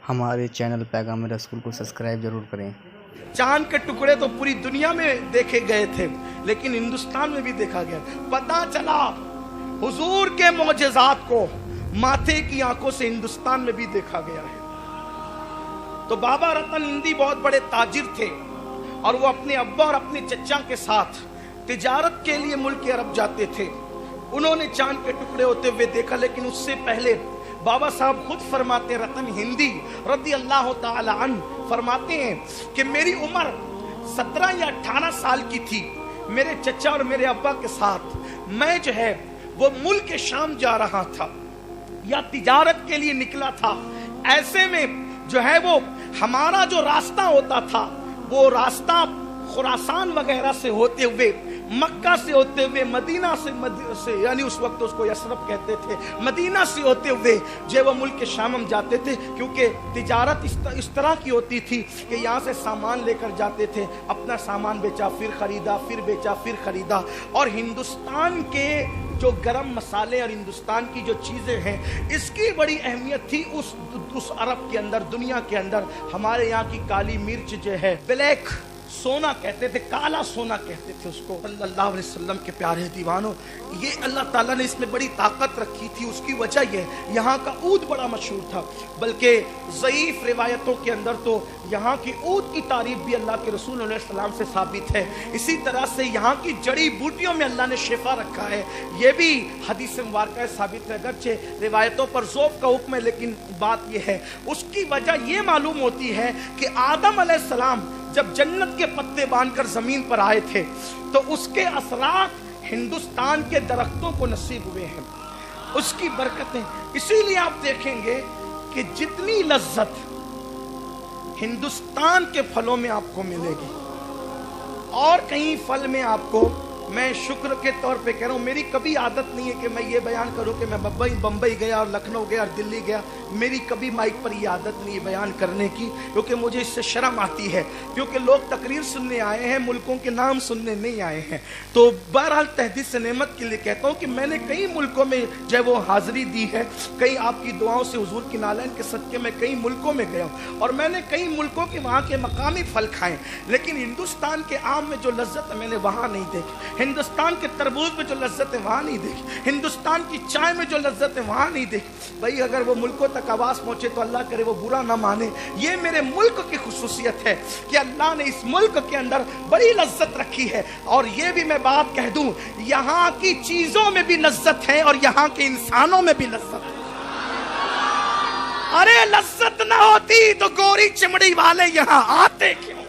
हमारे चैनल पैगाम रसूल को सब्सक्राइब जरूर करें। चांद के टुकड़े तो पूरी दुनिया में देखे गए थे, लेकिन हिंदुस्तान में भी देखा गया। पता चला हुजूर के मोजज़ात को माथे की आंखों से हिंदुस्तान में भी देखा गया है। तो बाबा रतन हिंदी बहुत बड़े ताजिर थे और वो अपने अब्बा और अपने चचा के साथ तिजारत के लिए मुल्क अरब जाते थे। उन्होंने चांद के टुकड़े होते हुए देखा, लेकिन उससे पहले बाबा साहब खुद फरमाते, रतन हिंदी रज़ी अल्लाह ताला अन्हु फरमाते हैं कि मेरी उम्र 17 या 18 साल की थी। मेरे चचा और मेरे अब्बा के साथ मैं जो है वो मुल्क शाम जा रहा था या तिजारत के लिए निकला था। ऐसे में जो है वो हमारा जो रास्ता होता था वो रास्ता खुरासान वगैरह से होते हुए, मक्का से होते हुए, मदीना से यानी उस वक्त उसको यसरब कहते थे, मदीना से होते हुए जो वो मुल्क शाम हम जाते थे। क्योंकि तिजारत इस तरह की होती थी कि यहाँ से सामान लेकर जाते थे, अपना सामान बेचा, फिर खरीदा, फिर बेचा, फिर खरीदा। और हिंदुस्तान के जो गरम मसाले और हिंदुस्तान की जो चीज़ें हैं, इसकी बड़ी अहमियत थी उस अरब के अंदर, दुनिया के अंदर। हमारे यहाँ की काली मिर्च जो है, ब्लैक सोना कहते थे, काला सोना कहते थे उसको। सल्लल्लाहु अलैहि वसल्लम के प्यारे दीवानों, ये अल्लाह ताला ने इसमें बड़ी ताकत रखी थी। उसकी वजह ये यहाँ का ऊद बड़ा मशहूर था, बल्कि ज़ईफ़ रिवायतों के अंदर तो यहाँ की ऊद की तारीफ भी अल्लाह के रसूल अलैहि सलाम से साबित है। इसी तरह से यहाँ की जड़ी बूटियों में अल्लाह ने शिफा रखा है, ये भी हदीस मुबारका साबित है। अगरचे रिवायतों पर ज़ौफ़ का हुक्म है, लेकिन बात यह है, उसकी वजह ये मालूम होती है कि आदम अलैहिस्सलाम जब जन्नत के पत्ते बांधकर जमीन पर आए थे तो उसके असरात हिंदुस्तान के दरख्तों को नसीब हुए हैं, उसकी बरकतें। इसीलिए आप देखेंगे कि जितनी लज्जत हिंदुस्तान के फलों में आपको मिलेगी और कहीं फल में आपको, मैं शुक्र के तौर पे कह रहा हूँ, मेरी कभी आदत नहीं है कि मैं ये बयान करूँ कि मैं बम्बई गया और लखनऊ गया और दिल्ली गया। मेरी कभी माइक पर ये आदत नहीं है बयान करने की, क्योंकि मुझे इससे शर्म आती है, क्योंकि लोग तकरीर सुनने आए हैं, मुल्कों के नाम सुनने नहीं आए हैं। तो बहरहाल तहदीद से नेमत के लिए कहता हूँ कि मैंने कई मुल्कों में जो है वो हाजिरी दी है, कई आपकी दुआओं से हुजूर की नालैन के सदके में कई मुल्कों में गया हूँ और मैंने कई मुल्कों के वहाँ के मकामी फल खाए, लेकिन हिंदुस्तान के आम में जो लज्जत है मैंने वहाँ नहीं देखी। हिंदुस्तान के तरबूज में जो लज्जत है वहाँ नहीं देखी, हिंदुस्तान की चाय में जो लज्जत है वहाँ नहीं देखी। भाई अगर वो मुल्कों तक आवाज़ पहुँचे तो अल्लाह करे वो बुरा ना माने। ये मेरे मुल्क की खुसूसियत है कि अल्लाह ने इस मुल्क के अंदर बड़ी लज्जत रखी है। और ये भी मैं बात कह दूँ, यहाँ की चीज़ों में भी लज्जत है और यहाँ के इंसानों में भी लज्जत है। अरे लज्जत ना होती तो गोरी चमड़ी वाले यहाँ आते क्यों?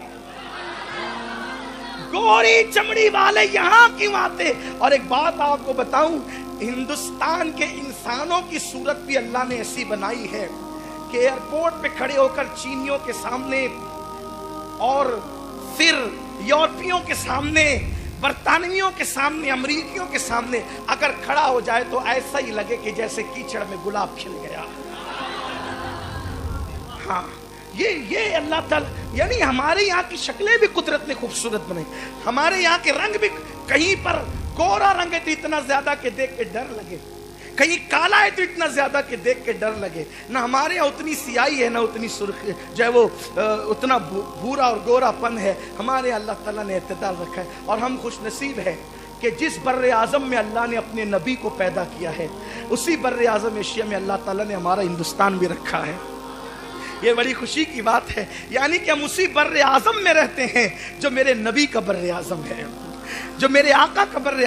गोरी चमड़ी वाले यहाँ क्यों आते? और एक बात आपको बताऊं, हिंदुस्तान के इंसानों की सूरत भी अल्लाह ने ऐसी बनाई है कि एयरपोर्ट पे खड़े होकर चीनियों के सामने और फिर यूरोपियों के सामने, बरतानवियों के सामने, अमरीकियों के सामने अगर खड़ा हो जाए तो ऐसा ही लगे कि जैसे कीचड़ में गुलाब खिल गया। हाँ, ये अल्लाह ताला, यानी हमारे यहाँ की शक्लें भी कुदरत ने खूबसूरत बनाई। हमारे यहाँ के रंग भी, कहीं पर गोरा रंग है तो इतना ज्यादा के देख के डर लगे, कहीं काला है तो इतना ज्यादा के देख के डर लगे। ना हमारे यहाँ उतनी सियाही है, ना उतनी सुर्ख जो है वो उतना भूरा और गोरापन है। हमारे अल्लाह ताला ने इत्तेदाल रखा है और हम खुश नसीब है कि जिस बर्रे आज़म में अल्लाह ने अपने नबी को पैदा किया है, उसी बर्रे आज़म एशिया में अल्लाह ताला ने हमारा हिंदुस्तान भी रखा है। ये बड़ी खुशी की बात है, यानी कि हम उसी बर्रे आज़म में रहते हैं जो मेरे नबी का बर्रे आज़म है, जो मेरे आका का बर्रे